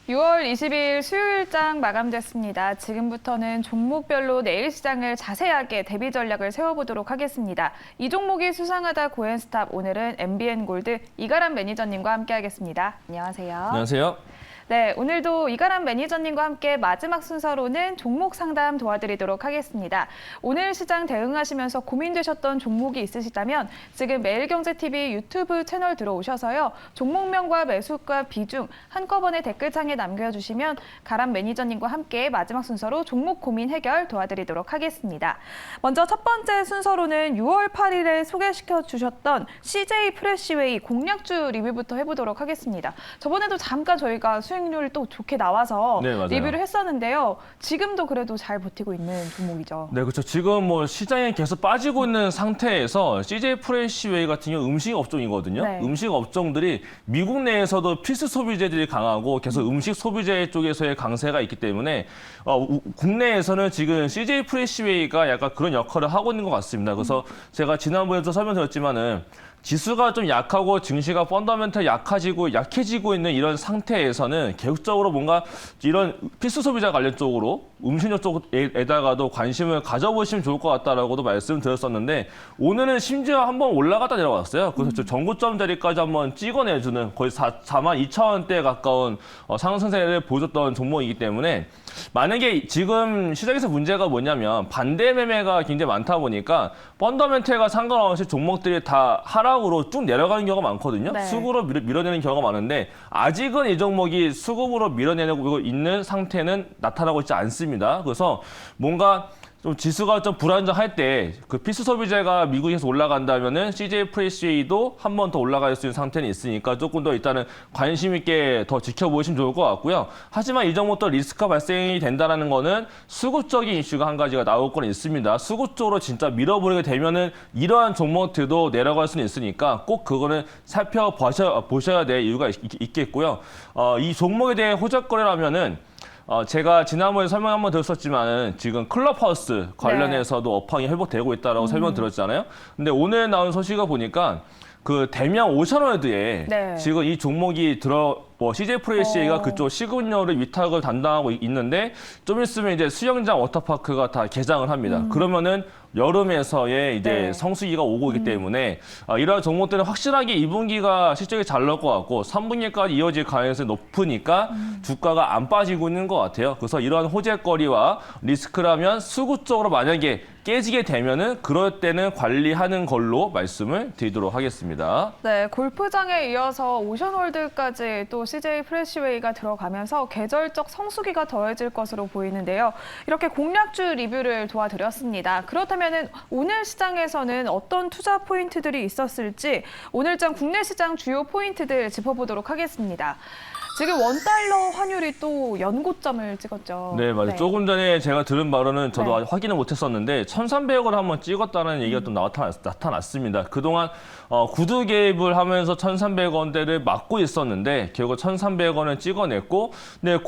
6월 20일 수요일장 마감됐습니다. 지금부터는 종목별로 내일 시장을 자세하게 대비 전략을 세워보도록 하겠습니다. 이 종목이 수상하다 고엔스탑, 오늘은 MBN골드 이가람 매니저님과 함께하겠습니다. 안녕하세요. 안녕하세요. 네, 오늘도 이가람 매니저님과 함께 마지막 순서로는 종목 상담 도와드리도록 하겠습니다. 오늘 시장 대응하시면서 고민되셨던 종목이 있으시다면 지금 매일경제TV 유튜브 채널 들어오셔서요. 종목명과 매수가 비중 한꺼번에 댓글창에 남겨주시면 가람 매니저님과 함께 마지막 순서로 종목 고민 해결 도와드리도록 하겠습니다. 먼저 첫 번째 순서로는 6월 8일에 소개시켜 주셨던 CJ 프레시웨이 공략주 리뷰부터 해보도록 하겠습니다. 저번에도 잠깐 저희가 수익률 또 좋게 나와서 네, 맞아요. 리뷰를 했었는데요. 지금도 그래도 잘 버티고 있는 종목이죠. 네, 그렇죠. 지금 뭐 시장에 계속 빠지고 있는 상태에서 CJ 프레시웨이 같은 경우 음식 업종이거든요. 네. 음식 업종들이 미국 내에서도 필수 소비재들이 강하고 계속 음식 소비재 쪽에서의 강세가 있기 때문에 국내에서는 지금 CJ 프레시웨이가 약간 그런 역할을 하고 있는 것 같습니다. 그래서 제가 지난번에도 설명드렸지만은 지수가 좀 약하고 증시가 펀더멘털 약해지고 있는 이런 상태에서는 계속적으로 뭔가 이런 필수 소비자 관련 쪽으로 음식료 쪽에다가도 관심을 가져보시면 좋을 것 같다라고도 말씀드렸었는데 오늘은 심지어 한번 올라갔다 내려왔어요. 그래서 전고점 자리까지 한번 찍어내주는 거의 42,000원대에 가까운 상승세를 보여줬던 종목이기 때문에 만약에 지금 시장에서 문제가 뭐냐면 반대 매매가 굉장히 많다 보니까 펀더멘털과 상관없이 종목들이 다 하락으로 쭉 내려가는 경우가 많거든요. 네. 수급으로 밀어내는 경우가 많은데 아직은 이 종목이 수급으로 밀어내고 있는 상태는 나타나고 있지 않습니다. 그래서 뭔가 좀 지수가 좀 불안정할 때 그 필수 소비재가 미국에서 올라간다면은 CJ 프레시웨이도 한 번 더 올라갈 수 있는 상태는 있으니까 조금 더 일단은 관심 있게 더 지켜보시면 좋을 것 같고요. 하지만 이 종목도 리스크가 발생이 된다는 거는 수급적인 이슈가 한 가지가 나올 건 있습니다. 수급 쪽으로 진짜 밀어버리게 되면은 이러한 종목들도 내려갈 수는 있으니까 꼭 그거는 살펴보셔야 될 이유가 있겠고요. 이 종목에 대해 호적거래라면은 제가 지난번에 설명 한번 드렸었지만 지금 클럽하우스 관련해서도 업황이 회복되고 있다라고 설명드렸잖아요. 근데 오늘 나온 소식을 보니까 그 대명 오션월드에 네. 지금 이 종목이 CJ 프레시웨이가 그쪽 시군료를 위탁을 담당하고 있는데 좀 있으면 이제 수영장 워터파크가 다 개장을 합니다. 그러면은 여름에서의 이제 네. 성수기가 오고 있기 때문에 이러한 종목들은 확실하게 2분기가 실적이 잘 나올 것 같고 3분기까지 이어질 가능성이 높으니까 주가가 안 빠지고 있는 것 같아요. 그래서 이러한 호재거리와 리스크라면 수급 쪽으로 만약에 깨지게 되면은 그럴 때는 관리하는 걸로 말씀을 드리도록 하겠습니다. 네, 골프장에 이어서 오션월드까지 또 CJ 프레시웨이가 들어가면서 계절적 성수기가 더해질 것으로 보이는데요. 이렇게 공략주 리뷰를 도와드렸습니다. 그렇다면 오늘 시장에서는 어떤 투자 포인트들이 있었을지 오늘장 국내 시장 주요 포인트들 짚어보도록 하겠습니다. 지금 원달러 환율이 또 연고점을 찍었죠. 네, 맞아요. 네. 조금 전에 제가 들은 바로는 저도 네. 아직 확인을 못했었는데 1,300원 한번 찍었다는 얘기가 또 나타났습니다. 그동안 구두 개입을 하면서 1,300원대를 막고 있었는데 결국 1,300원을 찍어냈고, 네,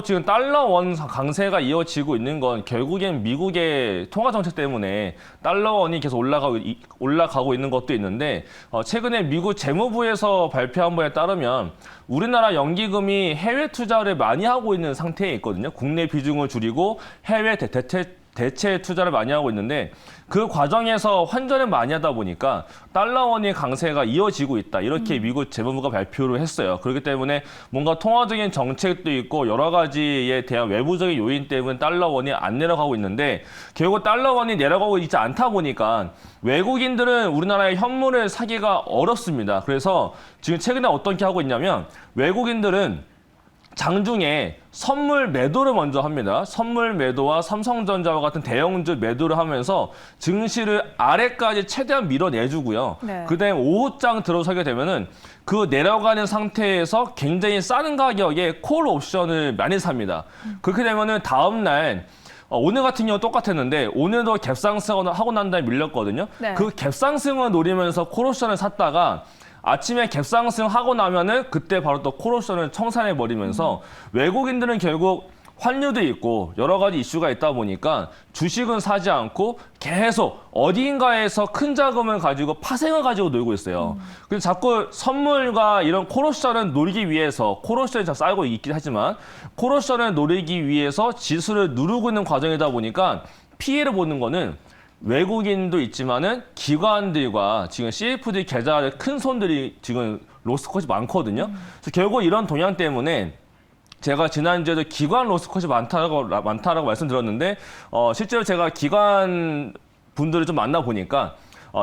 지금 달러 원 강세가 이어지고 있는 건 결국엔 미국의 통화 정책 때문에 달러 원이 계속 올라가고 있는 것도 있는데 최근에 미국 재무부에서 발표한 바에 따르면 우리나라 연기금이 해외 투자를 많이 하고 있는 상태에 있거든요. 국내 비중을 줄이고 해외 대체 투자를 많이 하고 있는데 그 과정에서 환전을 많이 하다 보니까 달러 원의 강세가 이어지고 있다. 이렇게 미국 재무부가 발표를 했어요. 그렇기 때문에 뭔가 통화적인 정책도 있고 여러 가지에 대한 외부적인 요인 때문에 달러 원이 안 내려가고 있는데 결국 달러 원이 내려가고 있지 않다 보니까 외국인들은 우리나라의 현물을 사기가 어렵습니다. 그래서 지금 최근에 어떤 게 하고 있냐면 외국인들은 장중에 선물 매도를 먼저 합니다. 선물 매도와 삼성전자와 같은 대형주 매도를 하면서 증시를 아래까지 최대한 밀어내주고요. 네. 그다음에 오후장 들어서게 되면은 그 내려가는 상태에서 굉장히 싼 가격에 콜 옵션을 많이 삽니다. 그렇게 되면은 다음 날 오늘 같은 경우 똑같았는데 오늘도 갭상승을 하고 난 다음에 밀렸거든요. 네. 그 갭상승을 노리면서 콜옵션을 샀다가 아침에 갭상승하고 나면은 그때 바로 또 콜옵션을 청산해 버리면서 외국인들은 결국 환율도 있고 여러 가지 이슈가 있다 보니까 주식은 사지 않고 계속 어디인가에서 큰 자금을 가지고 파생을 가지고 놀고 있어요. 그래서 자꾸 선물과 이런 코러션을 노리기 위해서, 코러션이 잘 쌓이고 있긴 하지만 코러션을 노리기 위해서 지수를 누르고 있는 과정이다 보니까 피해를 보는 거는 외국인도 있지만은 기관들과 지금 CFD 계좌의 큰 손들이 지금 로스컷이 많거든요. 그래서 결국 이런 동향 때문에 제가 지난주에도 기관 로스컷이 많다라고 말씀드렸는데 실제로 제가 기관 분들을 좀 만나 보니까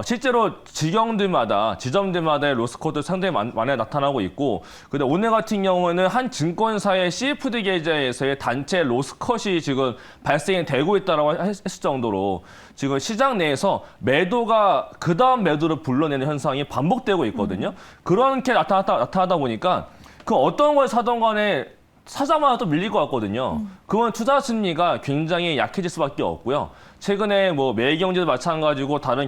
실제로 지점들마다의 로스컷도 상당히 많이 나타나고 있고, 근데 오늘 같은 경우에는 한 증권사의 CFD 계좌에서의 단체 로스컷이 지금 발생이 되고 있다라고 했을 정도로 지금 시장 내에서 매도가 그 다음 매도를 불러내는 현상이 반복되고 있거든요. 그렇게 나타나다 보니까 그 어떤 걸 사던 간에 사자마자 또 밀릴 것 같거든요. 그건 투자 심리가 굉장히 약해질 수밖에 없고요. 최근에 뭐 매일경제도 마찬가지고 다른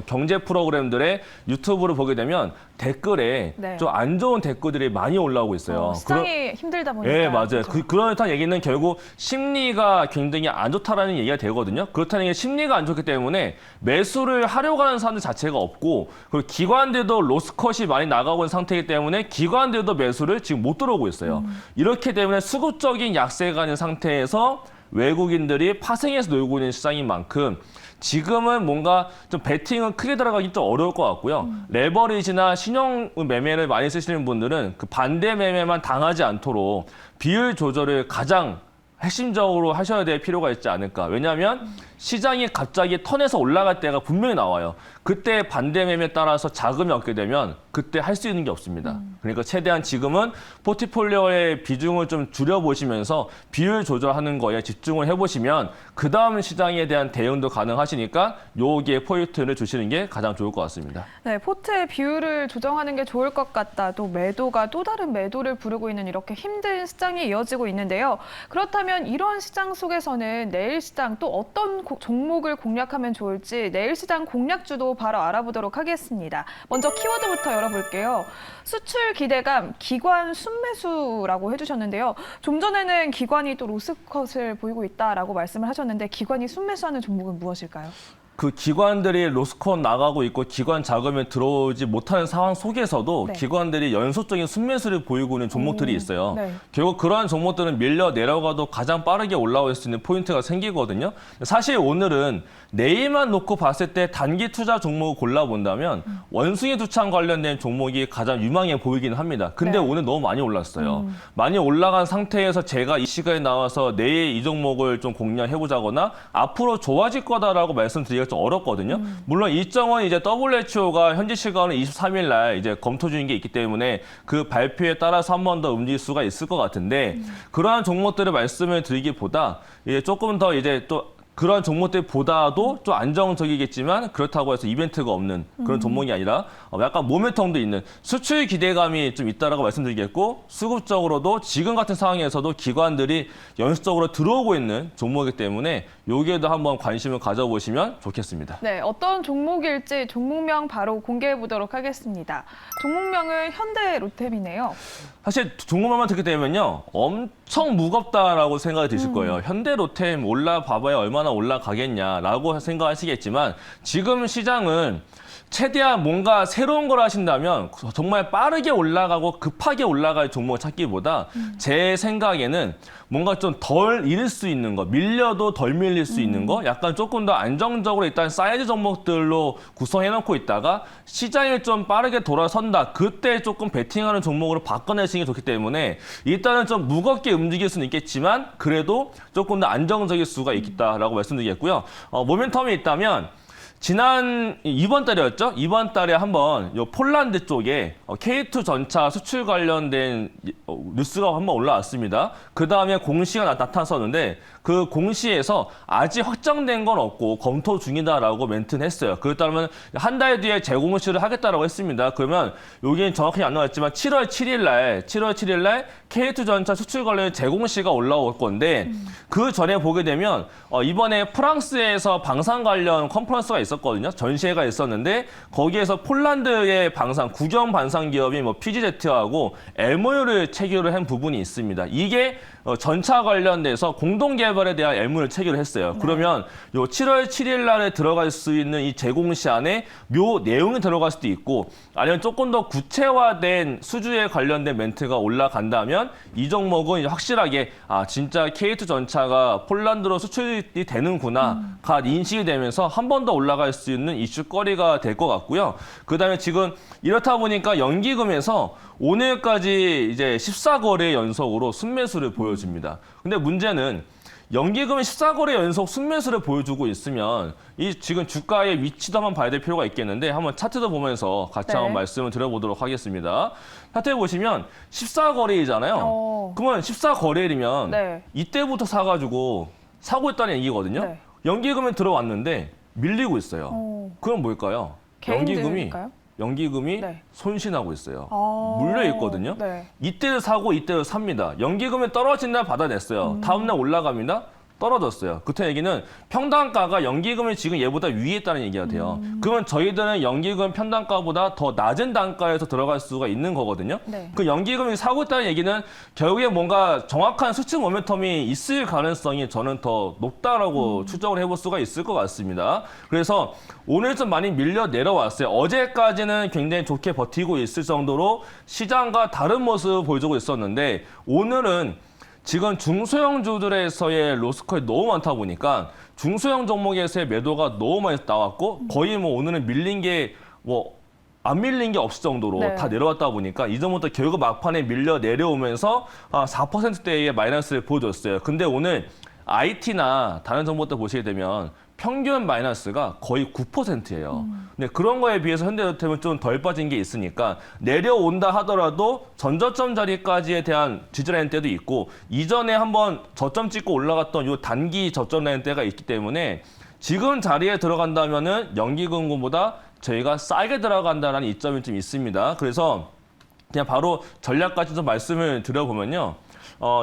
경제 프로그램들의 유튜브를 보게 되면 댓글에 네. 좀 안 좋은 댓글들이 많이 올라오고 있어요. 시장이 힘들다 보니까. 네, 맞아요. 그렇죠. 그렇다는 얘기는 결국 심리가 굉장히 안 좋다라는 얘기가 되거든요. 그렇다는 게 심리가 안 좋기 때문에 매수를 하려고 하는 사람들 자체가 없고, 그리고 기관들도 로스컷이 많이 나가고 있는 상태이기 때문에 기관들도 매수를 지금 못 들어오고 있어요. 이렇기 때문에 수급적인 약세가 있는 상태에서 외국인들이 파생해서 놀고 있는 시장인 만큼 지금은 뭔가 좀 배팅은 크게 들어가기 좀 어려울 것 같고요. 레버리지나 신용 매매를 많이 쓰시는 분들은 그 반대 매매만 당하지 않도록 비율 조절을 가장 핵심적으로 하셔야 될 필요가 있지 않을까. 왜냐하면 시장이 갑자기 턴에서 올라갈 때가 분명히 나와요. 그때 반대 매매에 따라서 자금이 없게 되면 그때 할 수 있는 게 없습니다. 그러니까 최대한 지금은 포트폴리오의 비중을 좀 줄여보시면서 비율 조절하는 거에 집중을 해보시면 그 다음 시장에 대한 대응도 가능하시니까 여기에 포인트를 주시는 게 가장 좋을 것 같습니다. 네, 포트의 비율을 조정하는 게 좋을 것 같다. 또 매도가 또 다른 매도를 부르고 있는 이렇게 힘든 시장이 이어지고 있는데요. 그렇다면 이런 시장 속에서는 내일 시장 또 어떤 종목을 공략하면 좋을지 내일 시장 공략주도 바로 알아보도록 하겠습니다. 먼저 키워드부터 열어볼게요. 수출 기대감, 기관 순매수라고 해주셨는데요. 좀 전에는 기관이 또 로스컷을 보이고 있다라고 말씀을 하셨는데 기관이 순매수하는 종목은 무엇일까요? 그 기관들이 로스컷 나가고 있고 기관 자금이 들어오지 못하는 상황 속에서도 네. 기관들이 연속적인 순매수를 보이고 있는 종목들이 있어요. 네. 결국 그러한 종목들은 밀려 내려가도 가장 빠르게 올라올 수 있는 포인트가 생기거든요. 사실 오늘은 내일만 놓고 봤을 때 단기 투자 종목을 골라본다면 원숭이 두창 관련된 종목이 가장 유망해 보이긴 합니다. 근데 네. 오늘 너무 많이 올랐어요. 많이 올라간 상태에서 제가 이 시간에 나와서 내일 이 종목을 좀 공략해보자거나 앞으로 좋아질 거다라고 말씀드리기가 좀 어렵거든요. 물론 일정은 이제 WHO가 현지 시간은 23일 날 이제 검토 중인 게 있기 때문에 그 발표에 따라서 한 번 더 움직일 수가 있을 것 같은데 그러한 종목들을 말씀을 드리기보다 이제 조금 더 이제 또 그런 종목들보다도 좀 안정적이겠지만 그렇다고 해서 이벤트가 없는 그런 종목이 아니라 약간 모멘텀도 있는 수출 기대감이 좀 있다라고 말씀드리겠고, 수급적으로도 지금 같은 상황에서도 기관들이 연속적으로 들어오고 있는 종목이기 때문에 여기에도 한번 관심을 가져보시면 좋겠습니다. 네, 어떤 종목일지 종목명 바로 공개해 보도록 하겠습니다. 종목명은 현대로템이네요. 사실 종목만 듣게 되면요 엄청 무겁다라고 생각이 드실 거예요. 현대로템 올라봐봐야 얼마나 올라가겠냐라고 생각하시겠지만 지금 시장은 최대한 뭔가 새로운 걸 하신다면 정말 빠르게 올라가고 급하게 올라갈 종목을 찾기보다 제 생각에는 뭔가 좀 덜 잃을 수 있는 거, 밀려도 덜 밀릴 수 있는 거, 약간 조금 더 안정적으로 일단 사이즈 종목들로 구성해놓고 있다가 시장이 좀 빠르게 돌아선다. 그때 조금 베팅하는 종목으로 바꿔내시는 게 좋기 때문에 일단은 좀 무겁게 움직일 수는 있겠지만 그래도 조금 더 안정적일 수가 있다라고 말씀드리겠고요. 모멘텀이 있다면 이번 달이었죠? 이번 달에 한번 요 폴란드 쪽에 K2 전차 수출 관련된 뉴스가 한번 올라왔습니다. 그 다음에 공시가 나타났었는데 그 공시에서 아직 확정된 건 없고 검토 중이다라고 멘트는 했어요. 그렇다면 한 달 뒤에 재공시를 하겠다라고 했습니다. 그러면 여기는 정확히 안 나왔지만 7월 7일 날 K2 전차 수출 관련 재공시가 올라올 건데 그 전에 보게 되면 이번에 프랑스에서 방산 관련 컨퍼런스가 있었거든요. 전시회가 있었는데 거기에서 폴란드의 국영 방산 기업인 뭐 PGZ하고 MOU를 체결을 한 부분이 있습니다. 이게 전차 관련돼서 공동 개발에 대한 MOU를 체결을 했어요. 그러면 요 7월 7일 날에 들어갈 수 있는 이 제공시 안에 요 내용이 들어갈 수도 있고 아니면 조금 더 구체화된 수주에 관련된 멘트가 올라간다면 이 종목은 이제 확실하게 진짜 K2 전차가 폴란드로 수출이 되는구나가 인식이 되면서 한 번 더 올라갈 수 있는 이슈거리가 될 것 같고요. 그다음에 지금 이렇다 보니까 연기금에서 오늘까지 이제 14거래 연속으로 순매수를 보여줍니다. 근데 문제는 연기금이 14거래 연속 순매수를 보여주고 있으면 이 지금 주가의 위치도 한번 봐야 될 필요가 있겠는데 한번 차트도 보면서 같이 한번 말씀을 드려보도록 하겠습니다. 차트에 보시면 14거래이잖아요. 그러면 14거래이면 이때부터 사가지고 사고 있다는 얘기거든요. 연기금이 들어왔는데 밀리고 있어요. 그럼 뭘까요? 연기금이 손실하고 있어요. 물려 있거든요. 이때를 사고 이때를 삽니다. 연기금이 떨어진다 받아냈어요. 다음날 올라갑니다. 떨어졌어요. 그때 얘기는 평단가가 연기금이 지금 얘보다 위에 있다는 얘기가 돼요. 그러면 저희들은 연기금 평단가보다 더 낮은 단가에서 들어갈 수가 있는 거거든요. 그 연기금이 사고 있다는 얘기는 결국에 뭔가 정확한 수축 모멘텀이 있을 가능성이 저는 더 높다라고 추정을 해볼 수가 있을 것 같습니다. 그래서 오늘 좀 많이 밀려 내려왔어요. 어제까지는 굉장히 좋게 버티고 있을 정도로 시장과 다른 모습을 보여주고 있었는데 오늘은 지금 중소형주들에서의 로스컬이 너무 많다 보니까 중소형 종목에서의 매도가 너무 많이 나왔고 거의 뭐 오늘은 밀린 게 안 밀린 게 없을 정도로 다 내려왔다 보니까 이전부터 결국 막판에 밀려 내려오면서 4%대의 마이너스를 보여줬어요. 근데 오늘 IT나 다른 정보들 보시게 되면 평균 마이너스가 거의 9%예요. 근데 그런 거에 비해서 현대제품은 좀 덜 빠진 게 있으니까 내려온다 하더라도 전저점 자리까지에 대한 지지라인 때도 있고 이전에 한번 저점 찍고 올라갔던 요 단기 저점 라인 때가 있기 때문에 지금 자리에 들어간다면은 연기금보다 저희가 싸게 들어간다는 이점이 좀 있습니다. 그래서 그냥 바로 전략까지 좀 말씀을 드려보면요.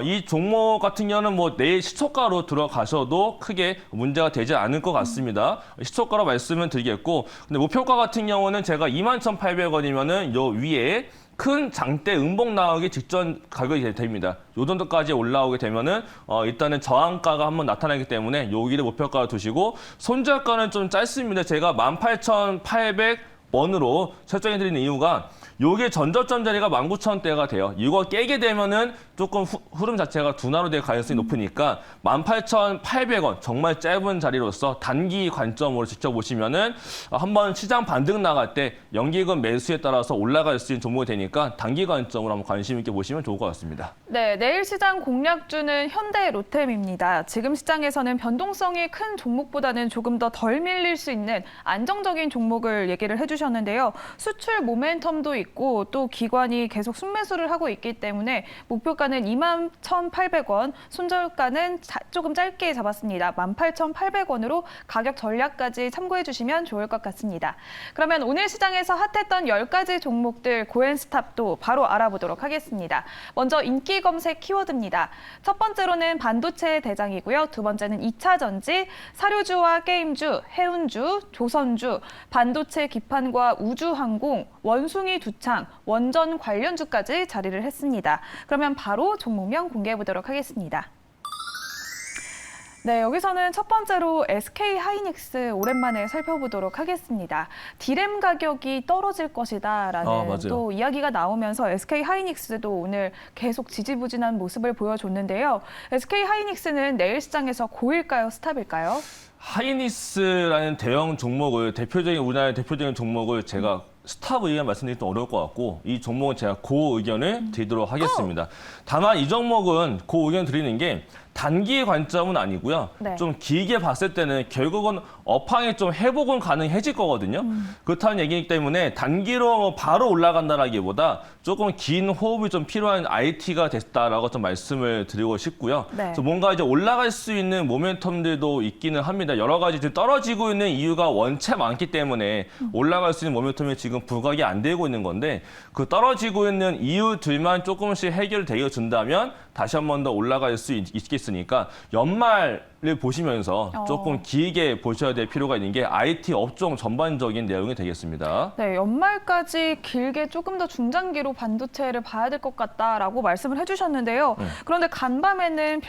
이 종목 같은 경우는 뭐 내일 시초가로 들어가셔도 크게 문제가 되지 않을 것 같습니다. 시초가로 말씀을 드리겠고, 근데 목표가 같은 경우는 제가 21,800원이면은 요 위에 큰 장대 음봉 나오기 직전 가격이 됩니다. 요 정도까지 올라오게 되면은 일단은 저항가가 한번 나타나기 때문에 여기를 목표가로 두시고 손절가는 좀 짧습니다. 제가 18,800원으로 설정해 드리는 이유가 요게 전저점 자리가 19,000원대가 돼요. 이거 깨게 되면은 조금 흐름 자체가 둔화로 될 가능성이 높으니까 18,800원 정말 짧은 자리로서 단기 관점으로 지켜보시면은 한번 시장 반등 나갈 때 연기금 매수에 따라서 올라갈 수 있는 종목이 되니까 단기 관점으로 한번 관심 있게 보시면 좋을 것 같습니다. 네, 내일 시장 공략주는 현대 로템입니다. 지금 시장에서는 변동성이 큰 종목보다는 조금 더 덜 밀릴 수 있는 안정적인 종목을 얘기를 해주셨는데요. 수출 모멘텀도 있고 또 기관이 계속 순매수를 하고 있기 때문에 목표가는 21,800원, 손절가는 조금 짧게 잡았습니다. 18,800원으로 가격 전략까지 참고해 주시면 좋을 것 같습니다. 그러면 오늘 시장에서 핫했던 10가지 종목들 고엔스탑도 바로 알아보도록 하겠습니다. 먼저 인기 검색 키워드입니다. 첫 번째로는 반도체 대장이고요. 두 번째는 2차 전지, 사료주와 게임주, 해운주, 조선주, 반도체 기판과 우주항공, 원숭이 두창, 원전 관련주까지 자리를 했습니다. 그러면 바로 종목명 공개해 보도록 하겠습니다. 네, 여기서는 첫 번째로 SK 하이닉스 오랜만에 살펴보도록 하겠습니다. 디램 가격이 떨어질 것이다라는 또 이야기가 나오면서 SK 하이닉스도 오늘 계속 지지부진한 모습을 보여줬는데요. SK 하이닉스는 내일 시장에서 고일까요, 스탑일까요? 하이닉스라는 대형 종목을 우리나라의 대표적인 종목을 제가 스탑 의견 말씀드리기 좀 어려울 것 같고 이 종목은 제가 고 의견을 드리도록 하겠습니다. 다만 이 종목은 고 의견 드리는 게 단기 관점은 아니고요. 좀 길게 봤을 때는 결국은 업황이 좀 회복은 가능해질 거거든요. 그렇다는 얘기이기 때문에 단기로 바로 올라간다라기보다 조금 긴 호흡이 좀 필요한 IT가 됐다라고 좀 말씀을 드리고 싶고요. 그래서 뭔가 이제 올라갈 수 있는 모멘텀들도 있기는 합니다. 여러 가지 지금 떨어지고 있는 이유가 원체 많기 때문에 올라갈 수 있는 모멘텀이 지금 부각이 안 되고 있는 건데 그 떨어지고 있는 이유들만 조금씩 해결되어 준다면 다시 한 번 더 올라갈 수 있겠습니다. 있으니까 연말 보시면서 조금 길게 보셔야 될 필요가 있는 게 IT 업종 전반적인 내용이 되겠습니다. 네, 연말까지 길게 조금 더 중장기로 반도체를 봐야 될 것 같다라고 말씀을 해주셨는데요. 그런데 간밤에는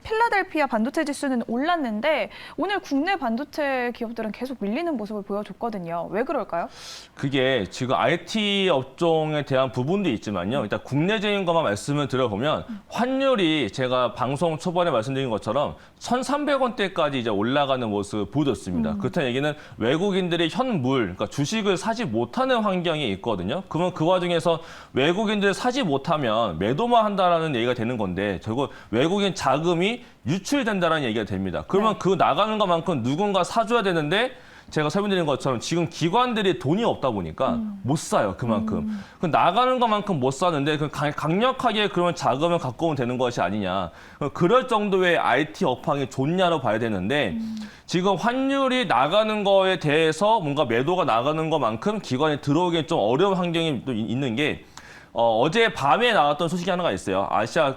필라델피아 반도체 지수는 올랐는데 오늘 국내 반도체 기업들은 계속 밀리는 모습을 보여줬거든요. 왜 그럴까요? 그게 지금 IT 업종에 대한 부분도 있지만요. 일단 국내적인 것만 말씀을 드려보면 환율이 제가 방송 초반에 말씀드린 것처럼 1,300원대까지 이제 올라가는 모습을 보여줬습니다. 그렇다는 얘기는 외국인들이 현물, 그러니까 주식을 사지 못하는 환경이 있거든요. 그러면 그 와중에서 외국인들 사지 못하면 매도만 한다라는 얘기가 되는 건데 결국 외국인 자금이 유출된다는 얘기가 됩니다. 그러면 그 나가는 것만큼 누군가 사줘야 되는데 제가 설명드린 것처럼 지금 기관들이 돈이 없다 보니까 못 사요, 그만큼. 그 나가는 것만큼 못 사는데 그 강력하게 그러면 자금을 갖고 오면 되는 것이 아니냐. 그럴 정도의 IT 업황이 좋냐로 봐야 되는데 지금 환율이 나가는 거에 대해서 뭔가 매도가 나가는 것만큼 기관이 들어오기엔 좀 어려운 환경이 또 있는 게 어제 밤에 나왔던 소식이 하나가 있어요. 아시아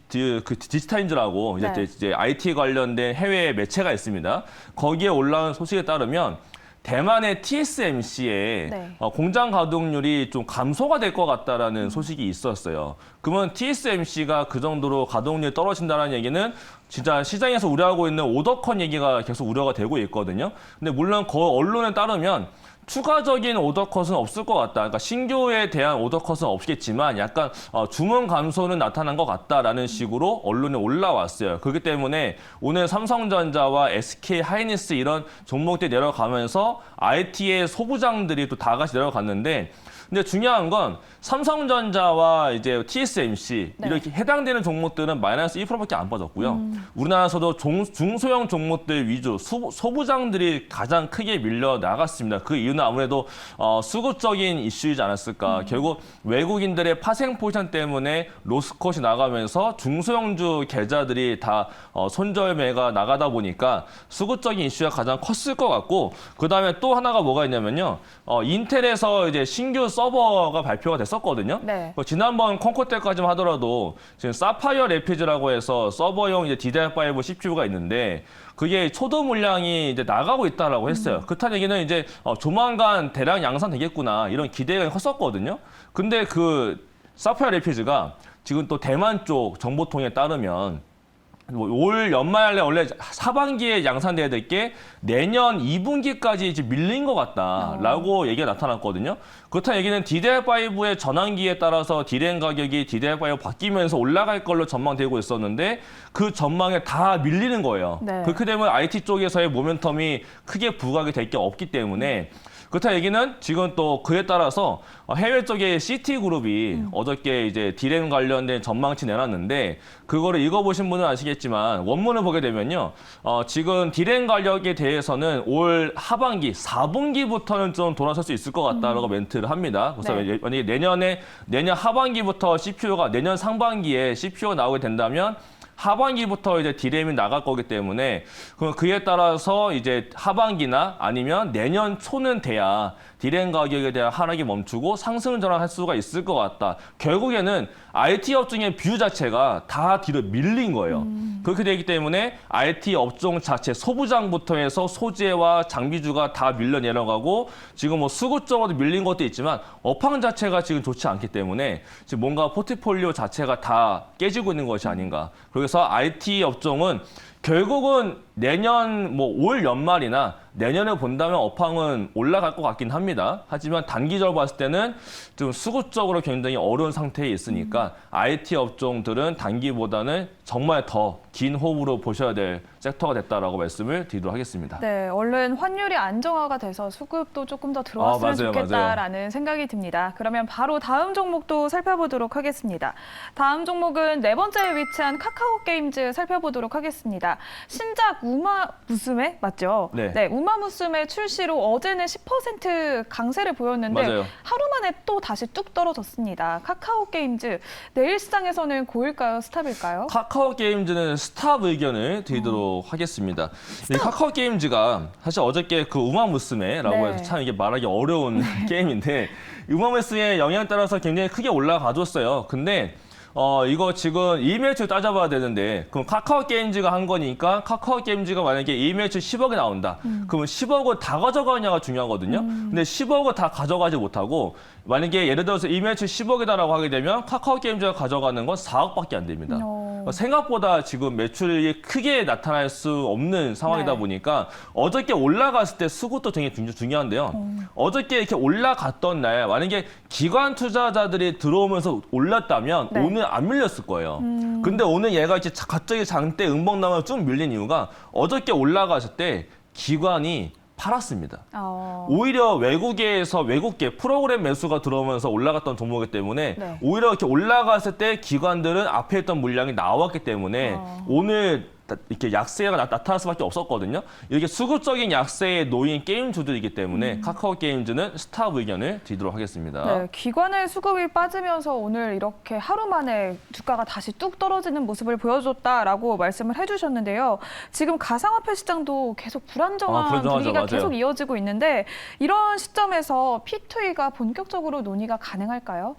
디지타인즈라고 이제 IT 관련된 해외 매체가 있습니다. 거기에 올라온 소식에 따르면 대만의 TSMC의 공장 가동률이 좀 감소가 될 것 같다라는 소식이 있었어요. 그러면 TSMC가 그 정도로 가동률이 떨어진다는 얘기는 진짜 시장에서 우려하고 있는 오더컷 얘기가 계속 우려가 되고 있거든요. 근데 물론 그 언론에 따르면 추가적인 오더컷은 없을 것 같다. 그러니까 신규에 대한 오더컷은 없겠지만 약간 주문 감소는 나타난 것 같다라는 식으로 언론에 올라왔어요. 그렇기 때문에 오늘 삼성전자와 SK 하이닉스 이런 종목들이 내려가면서 IT의 소부장들이 또 다 같이 내려갔는데 근데 중요한 건 삼성전자와 이제 TSMC 이렇게 해당되는 종목들은 마이너스 1%밖에 안 빠졌고요. 우리나라에서도 중소형 종목들 위주 소부장들이 가장 크게 밀려 나갔습니다. 그 이유는 아무래도 수급적인 이슈이지 않았을까. 결국 외국인들의 파생 포지션 때문에 로스컷이 나가면서 중소형주 계좌들이 다 손절매가 나가다 보니까 수급적인 이슈가 가장 컸을 것 같고 그다음에 또 하나가 뭐가 있냐면요. 인텔에서 이제 신규 서버가 발표가 됐었거든요. 지난번 콘코 때까지만 하더라도 지금 사파이어 레피즈라고 해서 서버용 이제 DDR5 CPU가 있는데 그게 초도 물량이 이제 나가고 있다라고 했어요. 그렇다는 얘기는 이제 조만간 대량 양산되겠구나 이런 기대가 컸었거든요. 근데 그 사파이어 레피즈가 지금 또 대만 쪽 정보통에 따르면 올 연말에 원래 하반기에 양산돼야 될 게 내년 2분기까지 이제 밀린 것 같다라고 얘기가 나타났거든요. 그렇다는 얘기는 DDR5의 전환기에 따라서 D램 가격이 DDR5 바뀌면서 올라갈 걸로 전망되고 있었는데 그 전망에 다 밀리는 거예요. 그렇게 되면 IT 쪽에서의 모멘텀이 크게 부각이 될 게 없기 때문에 그렇다 얘기는 지금 또 그에 따라서 해외 쪽에 CT그룹이 어저께 이제 D램 관련된 전망치 내놨는데 그거를 읽어보신 분은 아시겠지만 원문을 보게 되면요. 지금 D램 가격에 대해서는 올 하반기 4분기부터는 좀 돌아설 수 있을 것 같다라고 멘트를 합니다. 그래서 만약에 내년 하반기부터 CPU가 내년 상반기에 CPU가 나오게 된다면 하반기부터 이제 D램이 나갈 거기 때문에 그럼 그에 따라서 이제 하반기나 아니면 내년 초는 돼야 D램 가격에 대한 하락이 멈추고 상승 전환할 수가 있을 것 같다. 결국에는 IT 업종의 뷰 자체가 다 뒤로 밀린 거예요. 그렇게 되기 때문에 IT 업종 자체 소부장부터 해서 소재와 장비주가 다 밀려 내려가고 지금 뭐 수급 쪽으로 밀린 것도 있지만 업황 자체가 지금 좋지 않기 때문에 지금 뭔가 포트폴리오 자체가 다 깨지고 있는 것이 아닌가. 그래서 IT 업종은 결국은 내년 뭐 올 연말이나 내년에 본다면 업황은 올라갈 것 같긴 합니다. 하지만 단기적으로 봤을 때는 좀 수급적으로 굉장히 어려운 상태에 있으니까 IT 업종들은 단기보다는 정말 더 긴 호흡으로 보셔야 될 섹터가 됐다라고 말씀을 드리도록 하겠습니다. 네, 얼른 환율이 안정화가 돼서 수급도 조금 더 들어왔으면 좋겠다라는 생각이 듭니다. 그러면 바로 다음 종목도 살펴보도록 하겠습니다. 다음 종목은 네 번째에 위치한 카카오 게임즈 살펴보도록 하겠습니다. 신작 우마무스메 맞죠? 네, 우마무스메 출시로 어제는 10% 강세를 보였는데 하루 만에 또 다시 뚝 떨어졌습니다. 카카오 게임즈 내일 시장에서는 고일까요, 스탑일까요? 카카오 게임즈는 스탑 의견을 드리도록 하겠습니다. 이 카카오 게임즈가 사실 어저께 그 우마무스메라고 해서 참 이게 말하기 어려운 게임인데 우마무스메의 영향에 따라서 굉장히 크게 올라가줬어요. 근데 이거 지금 이메일 따져봐야 되는데 그럼 카카오 게임즈가 한 거니까 카카오 게임즈가 만약에 이메일 10억이 나온다. 그러면 10억을 다 가져가느냐가 중요하거든요. 근데 10억을 다 가져가지 못하고 만약에 예를 들어서 이메일 10억이다라고 하게 되면 카카오 게임즈가 가져가는 건 4억밖에 안 됩니다. 생각보다 지금 매출이 크게 나타날 수 없는 상황이다 네. 보니까 어저께 올라갔을 때 수급도 되게 중요한데요. 어저께 이렇게 올라갔던 날 만약에 기관 투자자들이 들어오면서 올랐다면 네. 오늘 안 밀렸을 거예요. 근데 오늘 얘가 이제 갑자기 장대 음봉나무가 쭉 밀린 이유가 어저께 올라갔을 때 기관이 팔았습니다. 오히려 외국에서 외국계 프로그램 매수가 들어오면서 올라갔던 종목이기 때문에 네. 오히려 이렇게 올라갔을 때 기관들은 앞에 있던 물량이 나왔기 때문에 오늘 이렇게 약세가 나타날 수밖에 없었거든요. 이렇게 수급적인 약세에 놓인 게임주들이기 때문에 카카오 게임즈는 스탑 의견을 드리도록 하겠습니다. 네, 기관의 수급이 빠지면서 오늘 이렇게 하루 만에 주가가 다시 뚝 떨어지는 모습을 보여줬다라고 말씀을 해주셨는데요. 지금 가상화폐 시장도 계속 불안정한 불안정하죠. 분위기가 맞아요. 계속 이어지고 있는데 이런 시점에서 P2E가 본격적으로 논의가 가능할까요?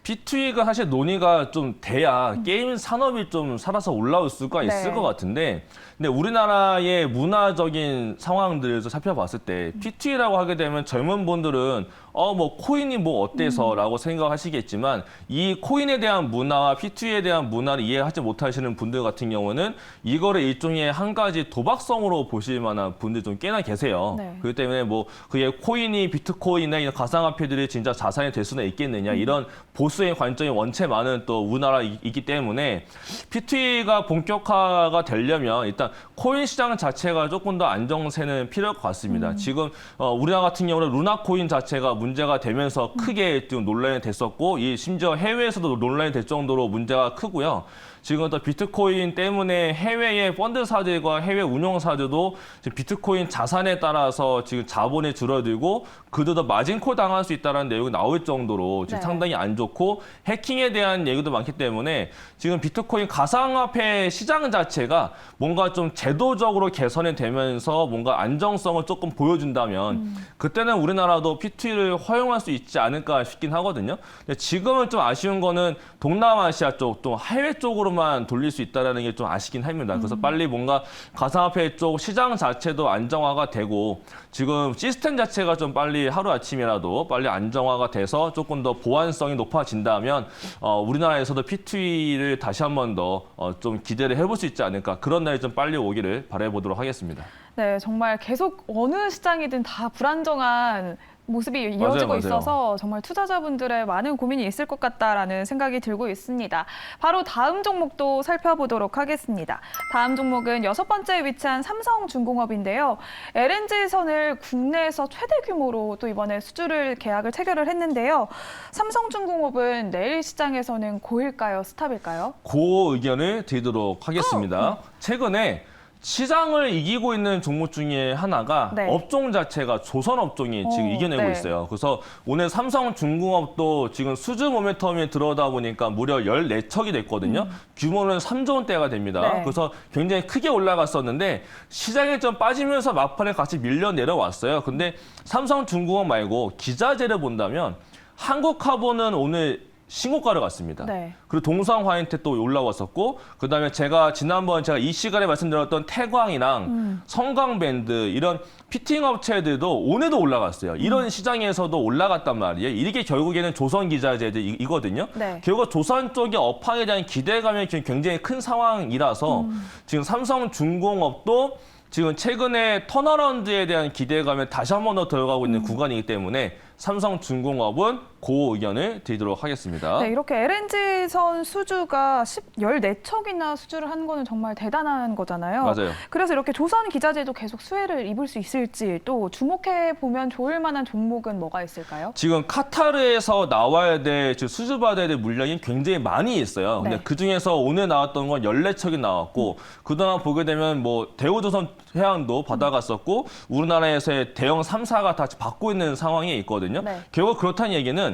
P2E가 사실 논의가 좀 돼야 게임 산업이 좀 살아서 올라올 수가 있을 네. 것 같은데 근데 우리나라의 문화적인 상황들에서 살펴봤을 때 P2E라고 하게 되면 젊은 분들은 뭐 코인이 뭐 어때서라고 생각하시겠지만 이 코인에 대한 문화와 P2E에 대한 문화를 이해하지 못하시는 분들 같은 경우는 이거를 일종의 한 가지 도박성으로 보실 만한 분들 좀 꽤나 계세요. 네. 그렇기 때문에 뭐 그게 코인이 비트코인이나 이런 가상화폐들이 진짜 자산이 될 수는 있겠느냐 이런 보수의 관점이 원체 많은 또 우리나라이기 때문에 P2E가 본격화가 되려면 일단 코인 시장 자체가 조금 더 안정세는 필요할 것 같습니다. 지금 우리나라 같은 경우는 루나 코인 자체가 문제가 되면서 크게 좀 논란이 됐었고 이 심지어 해외에서도 논란이 될 정도로 문제가 크고요. 지금 또 비트코인 때문에 해외의 펀드사들과 해외 운용사들도 지금 비트코인 자산에 따라서 지금 자본이 줄어들고 그들도 마진콜 당할 수 있다는 내용이 나올 정도로 지금 네. 상당히 안 좋고 해킹에 대한 얘기도 많기 때문에 지금 비트코인 가상화폐 시장 자체가 뭔가 좀 제도적으로 개선이 되면서 뭔가 안정성을 조금 보여준다면 그때는 우리나라도 P2E를 허용할 수 있지 않을까 싶긴 하거든요. 근데 지금은 좀 아쉬운 거는 동남아시아 쪽, 또 해외 쪽으로만 돌릴 수 있다는 게 좀 아쉽긴 합니다. 그래서 빨리 뭔가 가상화폐 쪽 시장 자체도 안정화가 되고 지금 시스템 자체가 좀 빨리 하루아침이라도 빨리 안정화가 돼서 조금 더 보안성이 높아진다면 우리나라에서도 P2E를 다시 한 번 더 좀 기대를 해볼 수 있지 않을까 그런 날이 좀 빨리 오기를 바라보도록 하겠습니다. 네, 정말 계속 어느 시장이든 다 불안정한 모습이 이어지고 맞아요. 있어서 정말 투자자분들의 많은 고민이 있을 것 같다라는 생각이 들고 있습니다. 바로 다음 종목도 살펴보도록 하겠습니다. 다음 종목은 6번째에 위치한 삼성중공업인데요. LNG선을 국내에서 최대 규모로 또 이번에 수주를 계약을 체결을 했는데요. 삼성중공업은 내일 시장에서는 고일까요? 스탑일까요? 그 의견을 드리도록 하겠습니다. 최근에 시장을 이기고 있는 종목 중에 하나가 네. 업종 자체가 조선업종이 지금 이겨내고 네. 있어요. 그래서 오늘 삼성중공업도 지금 수주 모멘텀이 들어오다 보니까 무려 14척이 됐거든요. 규모는 3조 원대가 됩니다. 네. 그래서 굉장히 크게 올라갔었는데 시장에 좀 빠지면서 막판에 같이 밀려 내려왔어요. 근데 삼성중공업 말고 기자재를 본다면 한국카본은 오늘 신고가를 갔습니다. 네. 그리고 동성화이트 또 올라왔었고 그다음에 지난번 제가 이 시간에 말씀드렸던 태광이랑 성광밴드 이런 피팅 업체들도 오늘도 올라갔어요. 이런 시장에서도 올라갔단 말이에요. 이게 결국에는 조선기자재들이거든요. 네. 결국 조선 쪽의 업황에 대한 기대감이 굉장히 큰 상황이라서 지금 삼성중공업도 지금 최근에 턴어라운드에 대한 기대감에 다시 한 번 더 들어가고 있는 구간이기 때문에 삼성중공업은 그 의견을 드리도록 하겠습니다. 네, 이렇게 LNG선 수주가 14척이나 수주를 한 거는 정말 대단한 거잖아요. 맞아요. 그래서 이렇게 조선 기자재도 계속 수혜를 입을 수 있을지 또 주목해 보면 좋을 만한 종목은 뭐가 있을까요? 지금 카타르에서 나와야 될 수주받아야 될 물량이 굉장히 많이 있어요. 근데 네. 그중에서 오늘 나왔던 건 14척이 나왔고 그동안 보게 되면 뭐 대우조선 해양도 받아갔었고 우리나라에서의 대형 3사가 다 받고 있는 상황이 있거든요. 네. 결국 그렇다는 얘기는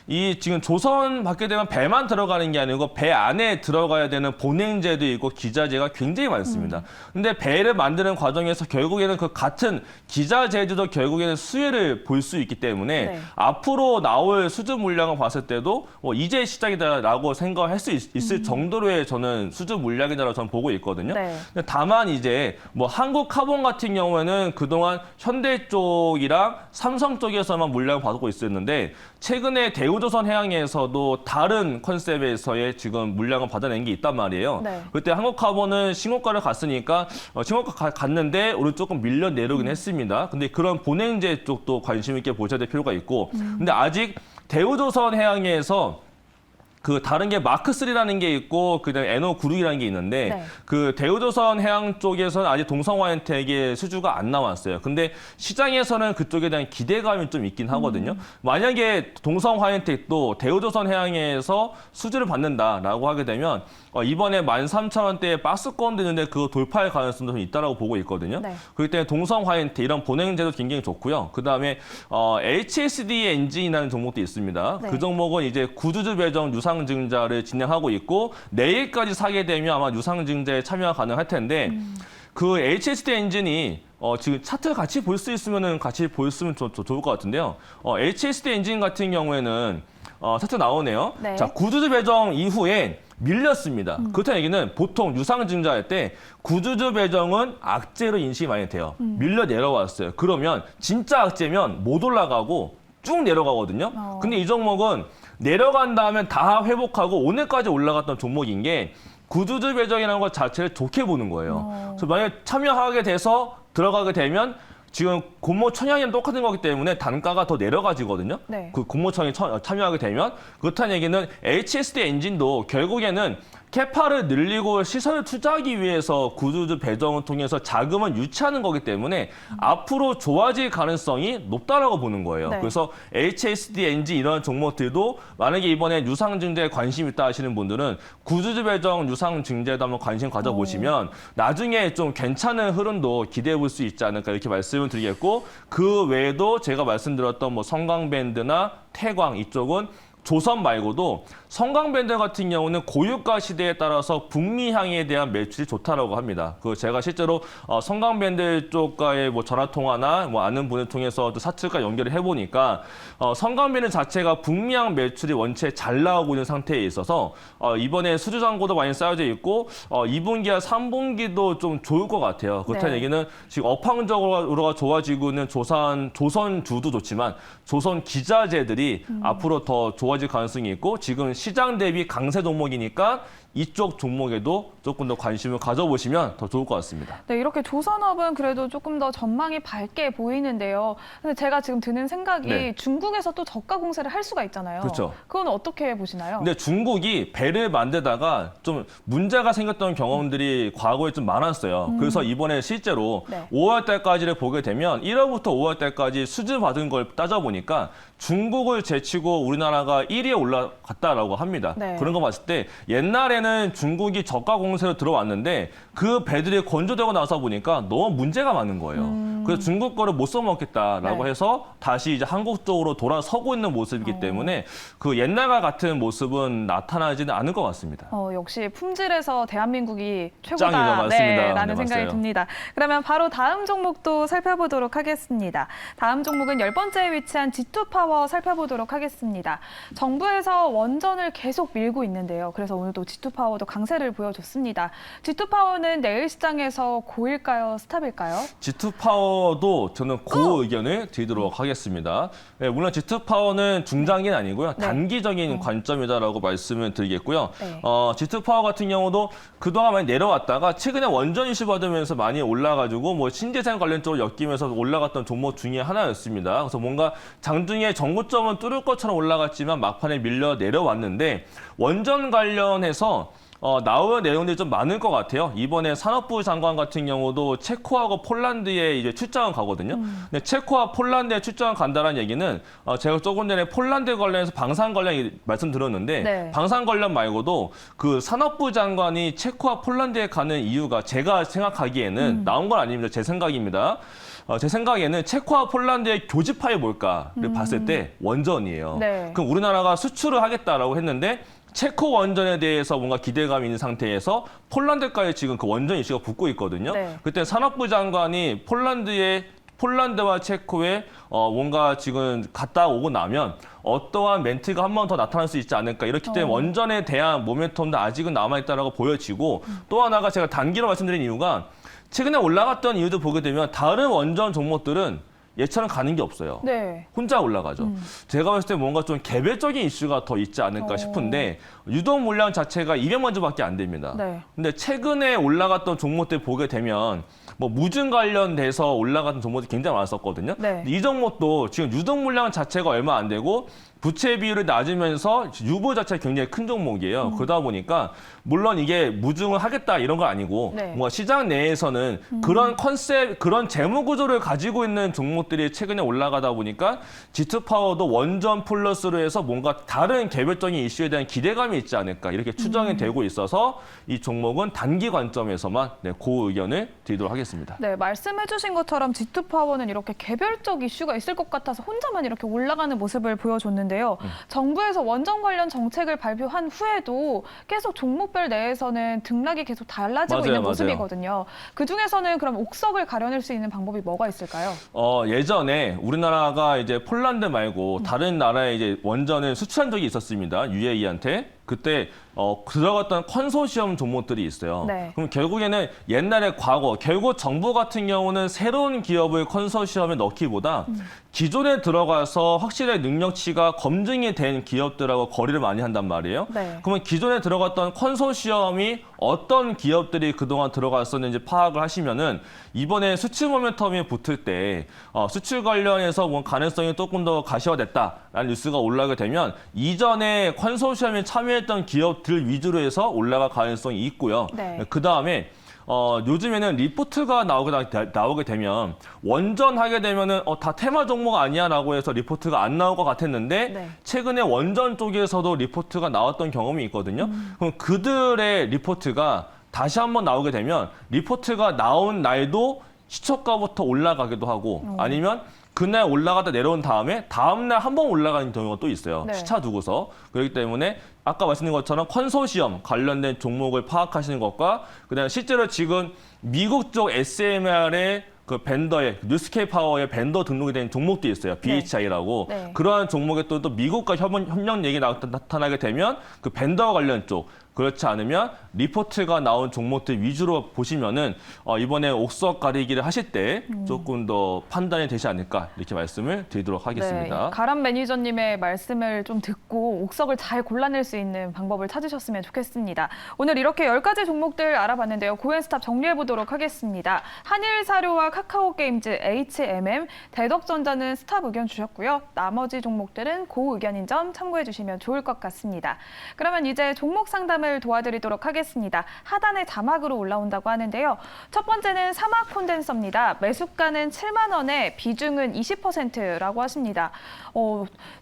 이 지금 조선 받게 되면 배만 들어가는 게 아니고 배 안에 들어가야 되는 본행제도 있고 기자재가 굉장히 많습니다. 근데 배를 만드는 과정에서 결국에는 그 같은 기자재도 결국에는 수혜를 볼 수 있기 때문에 네. 앞으로 나올 수주 물량을 봤을 때도 이제 시작이다라고 생각할 수 있을 정도로의 저는 수주 물량이다라고 저는 보고 있거든요. 네. 근데 다만 이제 뭐 한국카본 같은 경우에는 그동안 현대 쪽이랑 삼성 쪽에서만 물량을 받고 있었는데 최근에 대우조선해양에서도 다른 컨셉에서의 지금 물량을 받아낸 게 있단 말이에요. 네. 그때 한국카본은 신고가를 갔으니까 신고가 갔는데 오늘 조금 밀려 내려오긴 했습니다. 근데 그런 본행제 쪽도 관심 있게 보셔야 될 필요가 있고 근데 아직 대우조선해양에서 그 다른 게 마크3라는 게 있고 그다음에 NO96이라는 게 있는데 네. 그 대우조선 해양 쪽에서는 아직 동성화현택의 수주가 안 나왔어요. 근데 시장에서는 그쪽에 대한 기대감이 좀 있긴 하거든요. 만약에 동성화현택도 대우조선 해양에서 수주를 받는다라고 하게 되면 이번에 13,000원대에 박스권도 있는데 그거 돌파할 가능성도 좀 있다라고 보고 있거든요. 네. 그렇기 때문에 동성화현택 이런 본행제도 굉장히 좋고요. 그다음에 HSD 엔진이라는 종목도 있습니다. 네. 그 종목은 이제 구두주 배정 유상증자를 진행하고 있고 내일까지 사게 되면 아마 유상증자에 참여가 가능할 텐데 그 HSD 엔진이 지금 차트 같이 볼 수 있으면은 같이 보였으면 좋을 것 같은데요. HSD 엔진 같은 경우에는 차트 나오네요. 네. 자, 구두주 배정 이후에 밀렸습니다. 그렇다는 얘기는 보통 유상증자할 때 구두주 배정은 악재로 인식이 많이 돼요. 밀려 내려왔어요. 그러면 진짜 악재면 못 올라가고 쭉 내려가거든요. 근데 이 종목은 내려간 다음에 다 회복하고 오늘까지 올라갔던 종목인 게 구두주 배정이라는 것 자체를 좋게 보는 거예요. 그래서 만약에 참여하게 돼서 들어가게 되면 지금 공모청약이랑 똑같은 거기 때문에 단가가 더 내려가지거든요. 네. 그 공모청에 참여하게 되면 그렇다는 얘기는 HSD 엔진도 결국에는 캐파를 늘리고 시설을 투자하기 위해서 구두주 배정을 통해서 자금을 유치하는 거기 때문에 앞으로 좋아질 가능성이 높다라고 보는 거예요. 네. 그래서 HSD 엔진 이런 종목들도 만약에 이번에 유상증자에 관심 있다 하시는 분들은 구두주 배정 유상증자에도 한번 관심 가져보시면 나중에 좀 괜찮은 흐름도 기대해 볼 수 있지 않을까 이렇게 말씀을 드리겠고 그 외에도 제가 말씀드렸던 뭐 성광밴드나 태광 이쪽은 조선 말고도 성광밴드 같은 경우는 고유가 시대에 따라서 북미향에 대한 매출이 좋다라고 합니다. 그 제가 실제로 성광밴드 쪽과의 뭐 전화 통화나 뭐 아는 분을 통해서 또 사측과 연결을 해보니까 성광밴드 자체가 북미향 매출이 원체 잘 나오고 있는 상태에 있어서 이번에 수주 잔고도 많이 쌓여져 있고 2분기와 3분기도 좀 좋을 것 같아요. 그렇다는 네. 얘기는 지금 업황적으로가 좋아지고 있는 조선주도 좋지만 조선 기자재들이 앞으로 더 좋아질 가능성이 있고 지금 시장 대비 강세 종목이니까 이쪽 종목에도 조금 더 관심을 가져보시면 더 좋을 것 같습니다. 네, 이렇게 조선업은 그래도 조금 더 전망이 밝게 보이는데요. 근데 제가 지금 드는 생각이 네. 중국에서 또 저가 공세를 할 수가 있잖아요. 그렇죠. 그건 어떻게 보시나요? 근데 중국이 배를 만들다가 좀 문제가 생겼던 경험들이 과거에 좀 많았어요. 그래서 이번에 실제로 네. 5월 달까지를 보게 되면 1월부터 5월 달까지 수주 받은 걸 따져보니까 중국을 제치고 우리나라가 1위에 올라갔다라고 합니다. 네. 그런 거 봤을 때 옛날에는 중국이 저가 공세로 들어왔는데 그 배들이 건조되고 나서 보니까 너무 문제가 많은 거예요. 그래서 중국 거를 못 써먹겠다라고 네. 해서 다시 이제 한국 쪽으로 돌아서고 있는 모습이기 때문에 그 옛날과 같은 모습은 나타나지는 않을 것 같습니다. 역시 품질에서 대한민국이 짱이죠, 최고다. 맞습니다. 라는 네, 생각이 맞아요. 듭니다. 그러면 바로 다음 종목도 살펴보도록 하겠습니다. 다음 종목은 10번째에 위치한 G2파워 살펴보도록 하겠습니다. 정부에서 원전을 계속 밀고 있는데요. 그래서 오늘도 G2파워도 강세를 보여줬습니다. G2파워는 내일 시장에서 고일까요? 스탑일까요? G2파워도 저는 고 의견을 드리도록 하겠습니다. 네, 물론 G2파워는 중장기는 아니고요. 네. 단기적인 관점이다라고 말씀을 드리겠고요. 네. G2파워 같은 경우도 그동안 많이 내려왔다가 최근에 원전 이슈 받으면서 많이 올라가지고 뭐 신재생 관련 쪽으로 엮이면서 올라갔던 종목 중에 하나였습니다. 그래서 뭔가 장중에 정고점은 뚫을 것처럼 올라갔지만 막판에 밀려 내려왔는데 원전 관련해서 나올 내용들이 좀 많을 것 같아요. 이번에 산업부 장관 같은 경우도 체코하고 폴란드에 이제 출장을 가거든요. 근데 체코와 폴란드에 출장을 간다는 얘기는 제가 조금 전에 폴란드 관련해서 방산 관련 말씀드렸는데 네. 방산 관련 말고도 그 산업부 장관이 체코와 폴란드에 가는 이유가 제가 생각하기에는 나온 건 아닙니다. 제 생각입니다. 제 생각에는 체코와 폴란드의 교집합이 뭘까를 봤을 때 원전이에요. 네. 그럼 우리나라가 수출을 하겠다라고 했는데 체코 원전에 대해서 뭔가 기대감이 있는 상태에서 폴란드까지 지금 그 원전 이슈가 붙고 있거든요. 네. 그때 산업부 장관이 폴란드와 체코에 뭔가 지금 갔다 오고 나면 어떠한 멘트가 한 번 더 나타날 수 있지 않을까. 이렇기 때문에 원전에 대한 모멘텀도 아직은 남아있다라고 보여지고 또 하나가 제가 단기로 말씀드린 이유가 최근에 올라갔던 이유도 보게 되면 다른 원전 종목들은 얘처럼 가는 게 없어요. 네. 혼자 올라가죠. 제가 봤을 때 뭔가 좀 개별적인 이슈가 더 있지 않을까 싶은데 유동 물량 자체가 200만 주밖에 안 됩니다. 네. 근데 최근에 올라갔던 종목들 보게 되면 뭐 무증 관련돼서 올라갔던 종목들이 굉장히 많았었거든요. 네. 이 종목도 지금 유동 물량 자체가 얼마 안 되고 부채 비율이 낮으면서 유보 자체가 굉장히 큰 종목이에요. 그러다 보니까 물론 이게 무증을 하겠다 이런 건 아니고 네. 뭔가 시장 내에서는 그런 컨셉, 그런 재무 구조를 가지고 있는 종목들이 최근에 올라가다 보니까 G2파워도 원전 플러스로 해서 뭔가 다른 개별적인 이슈에 대한 기대감이 있지 않을까 이렇게 추정이 되고 있어서 이 종목은 단기 관점에서만 그 의견을 드리도록 하겠습니다. 네, 말씀해주신 것처럼 G2파워는 이렇게 개별적 이슈가 있을 것 같아서 혼자만 이렇게 올라가는 모습을 보여줬는데요. 정부에서 원전 관련 정책을 발표한 후에도 계속 종목별 내에서는 등락이 계속 달라지고 있는 모습이거든요. 그중에서는 그럼 옥석을 가려낼 수 있는 방법이 뭐가 있을까요? 예전에 우리나라가 이제 폴란드 말고 다른 나라에 이제 원전을 수출한 적이 있었습니다. UAE한테. 그때 들어갔던 컨소시엄 종목들이 있어요. 네. 그럼 결국에는 옛날에 결국 정부 같은 경우는 새로운 기업을 컨소시엄에 넣기보다 기존에 들어가서 확실하게 능력치가 검증이 된 기업들하고 거래를 많이 한단 말이에요. 네. 그러면 기존에 들어갔던 컨소시엄이 어떤 기업들이 그동안 들어갔었는지 파악을 하시면은 이번에 수출 모멘텀이 붙을 때 수출 관련해서 뭐 가능성이 조금 더 가시화됐다라는 뉴스가 올라오게 되면 이전에 컨소시엄에 참여했던 기업들 위주로 해서 올라갈 가능성이 있고요. 네. 그다음에 요즘에는 리포트가 나오게 되면 원전하게 되면은 다 테마 종목 아니야라고 해서 리포트가 안 나올 것 같았는데 네. 최근에 원전 쪽에서도 리포트가 나왔던 경험이 있거든요. 그럼 그들의 리포트가 다시 한번 나오게 되면 리포트가 나온 날도 시초가부터 올라가기도 하고 아니면 그날 올라가다 내려온 다음에 다음날 한 번 올라가는 경우가 또 있어요. 네. 시차 두고서. 그렇기 때문에 아까 말씀드린 것처럼 컨소시엄 관련된 종목을 파악하시는 것과 그다음에 실제로 지금 미국 쪽 SMR의 그 벤더의 뉴스케이 파워의 벤더 등록이 된 종목도 있어요. BHI라고. 네. 그러한 종목에 또 미국과 협력 얘기 나타나게 되면 그 벤더 관련 쪽 그렇지 않으면 리포트가 나온 종목들 위주로 보시면은 이번에 옥석 가리기를 하실 때 조금 더 판단이 되지 않을까 이렇게 말씀을 드리도록 하겠습니다. 네, 가람 매니저님의 말씀을 좀 듣고 옥석을 잘 골라낼 수 있는 방법을 찾으셨으면 좋겠습니다. 오늘 이렇게 10가지 종목들 알아봤는데요. 고엔스탑 정리해보도록 하겠습니다. 한일사료와 카카오게임즈, HMM, 대덕전자는 스탑 의견 주셨고요. 나머지 종목들은 고 의견인 점 참고해 주시면 좋을 것 같습니다. 그러면 이제 종목 상담을 도와드리도록 하겠습니다. 하단에 자막으로 올라온다고 하는데요. 첫 번째는 사막 콘덴서입니다. 매수가는 7만 원에 비중은 20%라고 하십니다.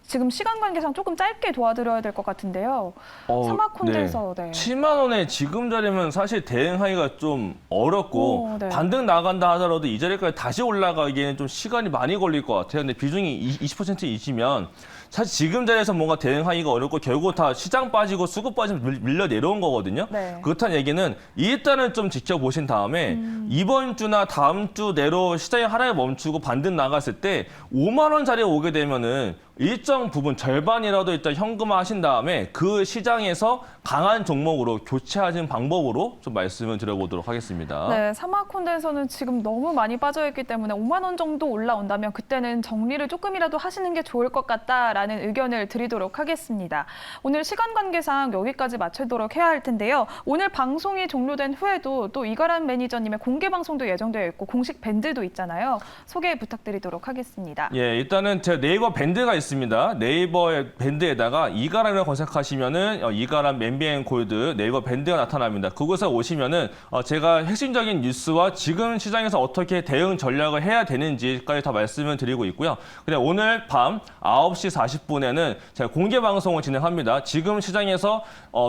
지금 시간 관계상 조금 짧게 도와드려야 될 것 같은데요. 사막 콘덴서. 네. 7만 원에 지금 자리면 사실 대응하기가 좀 어렵고 네. 반등 나간다 하더라도 이 자리까지 다시 올라가기에는 좀 시간이 많이 걸릴 것 같아요. 근데 비중이 20%이시면 사실 지금 자리에서 뭔가 대응하기가 어렵고 결국 다 시장 빠지고 수급 빠지면 밀려 내려온 거거든요. 네. 그렇다는 얘기는 일단은 좀 지켜보신 다음에 이번 주나 다음 주 내로 시장이 하락에 멈추고 반등 나갔을 때 5만 원 자리에 오게 되면은 일정 부분 절반이라도 일단 현금화 하신 다음에 그 시장에서 강한 종목으로 교체하는 방법으로 좀 말씀을 드려보도록 하겠습니다. 네, 사막 콘덴서는 지금 너무 많이 빠져있기 때문에 5만 원 정도 올라온다면 그때는 정리를 조금이라도 하시는 게 좋을 것 같다라는 의견을 드리도록 하겠습니다. 오늘 시간 관계상 여기까지 마치도록 해야 할 텐데요. 오늘 방송이 종료된 후에도 또 이가람 매니저님의 공개 방송도 예정되어 있고 공식 밴드도 있잖아요. 소개 부탁드리도록 하겠습니다. 예, 일단은 제 네이버 밴드가 있습니다. 있습니다. 네이버 밴드에다가 이가람을 검색하시면은 이가람 NBA 골드 네이버 밴드가 나타납니다. 그곳에 오시면은 제가 핵심적인 뉴스와 지금 시장에서 어떻게 대응 전략을 해야 되는지까지 다 말씀을 드리고 있고요. 근데 오늘 밤 9시 40분에는 제가 공개 방송을 진행합니다. 지금 시장에서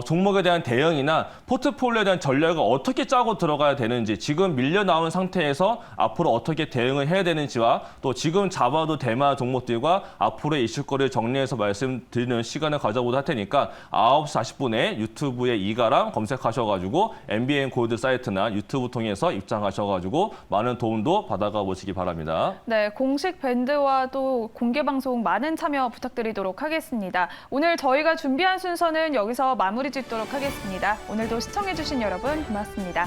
종목에 대한 대응이나 포트폴리오에 대한 전략을 어떻게 짜고 들어가야 되는지, 지금 밀려 나온 상태에서 앞으로 어떻게 대응을 해야 되는지와 또 지금 잡아도 될 만한 종목들과 앞으로의 이슈거리를 정리해서 말씀드리는 시간을 가져보도록 할 테니까 9시 40분에 유튜브에 이가람 검색하셔가지고 MBN 골드 사이트나 유튜브 통해서 입장하셔가지고 많은 도움도 받아가 보시기 바랍니다. 네, 공식 밴드와 또 공개 방송 많은 참여 부탁드리도록 하겠습니다. 오늘 저희가 준비한 순서는 여기서 마무리 짓도록 하겠습니다. 오늘도 시청해주신 여러분 고맙습니다.